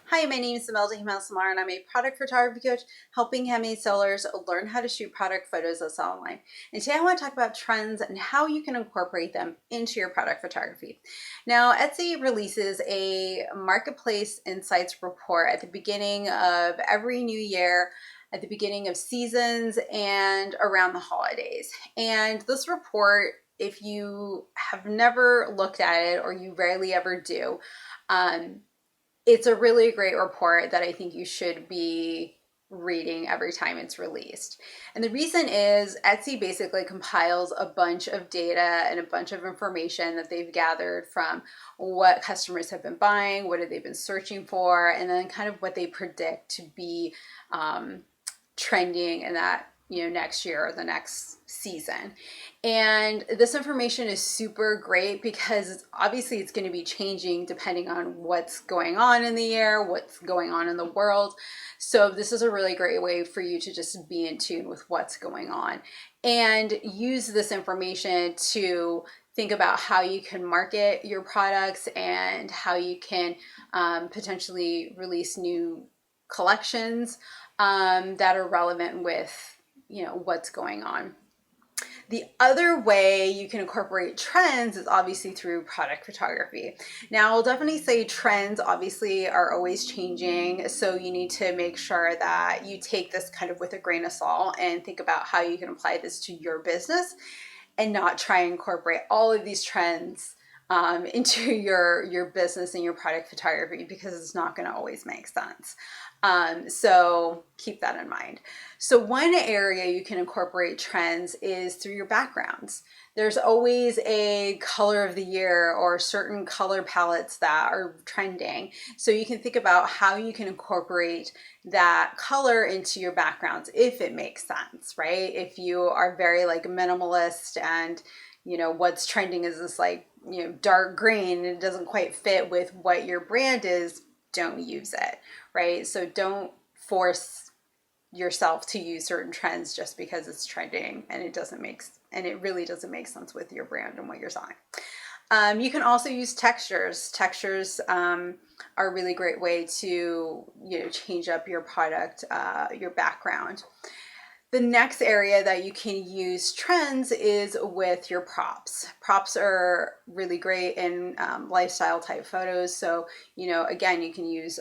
Hi, my name is Imelda Jimenez Lamar, and I'm a product photography coach helping handmade sellers learn how to shoot product photos that sell online. And today I want to talk about trends and how you can incorporate them into your product photography. Now, Etsy releases a marketplace insights report at the beginning of every new year, at the beginning of seasons, and around the holidays. And this report, if you have never looked at it or you rarely ever do, it's a really great report that I think you should be reading every time it's released. And the reason is Etsy basically compiles a bunch of data and a bunch of information that they've gathered from what customers have been buying, what have they been searching for, and then kind of what they predict to be trending in that next year or the next season. And this information is super great because obviously it's going to be changing depending on what's going on in the year, what's going on in the world. So this is a really great way for you to just be in tune with what's going on and use this information to think about how you can market your products and how you can potentially release new collections that are relevant with what's going on. The other way you can incorporate trends is obviously through product photography. Now, I'll definitely say trends obviously are always changing, so you need to make sure that you take this kind of with a grain of salt and think about how you can apply this to your business and not try and incorporate all of these trends into your business and your product photography, because it's not going to always make sense. So keep that in mind. So one area you can incorporate trends is through your backgrounds. There's always a color of the year or certain color palettes that are trending. So you can think about how you can incorporate that color into your backgrounds if it makes sense, right? If you are very like minimalist and what's trending is this like dark green and it doesn't quite fit with what your brand is, don't use it, right? So don't force yourself to use certain trends just because it's trending and it really doesn't make sense with your brand and what you're selling. You can also use textures. Textures are a really great way to change up your product, your background. The next area that you can use trends is with your props. Props are really great in lifestyle type photos. So, again, you can use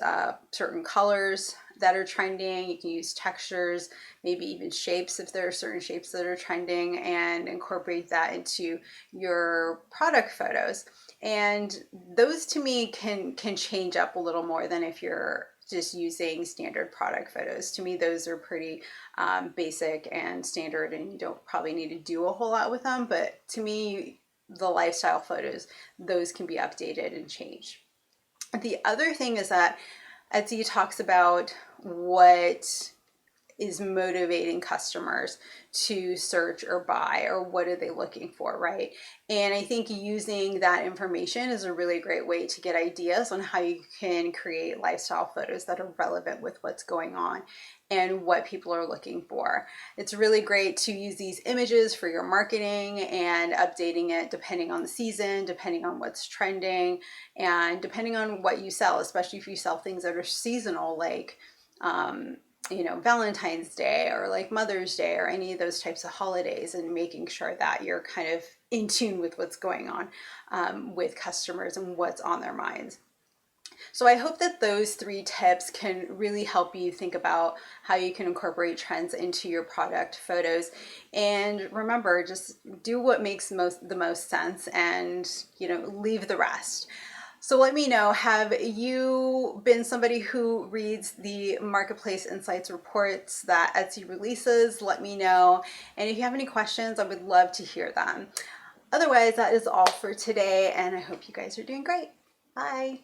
certain colors that are trending. You can use textures, maybe even shapes if there are certain shapes that are trending, and incorporate that into your product photos. And those to me can change up a little more than if you're just using standard product photos. To me, those are pretty basic and standard, and you don't probably need to do a whole lot with them. But to me, the lifestyle photos, those can be updated and changed. The other thing is that Etsy talks about what is motivating customers to search or buy, or what are they looking for, right? And I think using that information is a really great way to get ideas on how you can create lifestyle photos that are relevant with what's going on and what people are looking for. It's really great to use these images for your marketing and updating it depending on the season, depending on what's trending, and depending on what you sell, especially if you sell things that are seasonal, like Valentine's Day or like Mother's Day or any of those types of holidays, and making sure that you're kind of in tune with what's going on with customers and what's on their minds. So I hope that those 3 tips can really help you think about how you can incorporate trends into your product photos. And remember, just do what makes the most sense, and leave the rest. So let me know, have you been somebody who reads the Marketplace Insights reports that Etsy releases? Let me know. And if you have any questions, I would love to hear them. Otherwise, that is all for today, and I hope you guys are doing great. Bye.